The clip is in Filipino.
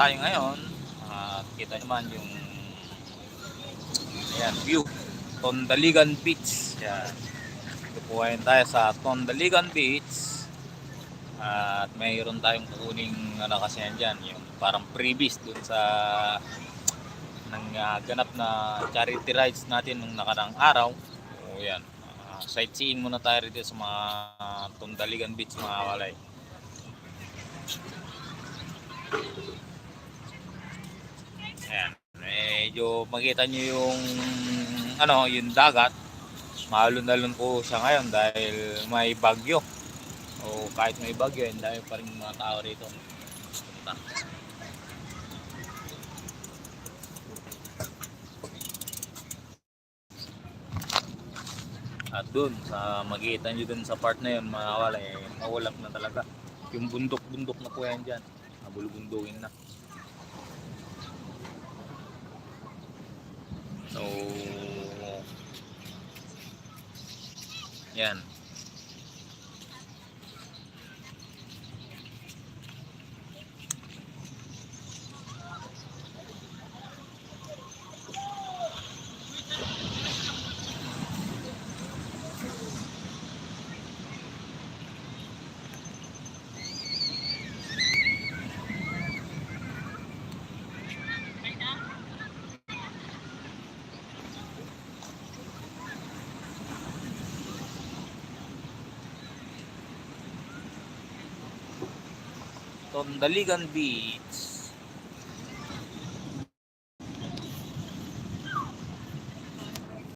tayo ngayon. Kita naman yung ayan, view. Tondaligan Beach. Yan. Pupuhayin tayo sa Tondaligan Beach. At mayroon tayong kukuning kasi yan dyan. Yung parang freebies dun sa ganap na charity rides natin nung nakarang araw. O yan. Sightseeing muna tayo rito sa mga Tondaligan Beach mga walay. Ayan. Medyo makita nyo yung yung dagat. Maalon-alon po siya ngayon dahil may bagyo. O kahit may bagyo, dahil pa rin mga tao rito. Punta. At dun, sa magitan nyo dun sa part na yun, mga walay, mawalap na talaga. Yung bundok-bundok na po yan dyan. Nabulubundukin na. So, yan. Tondaligan Beach.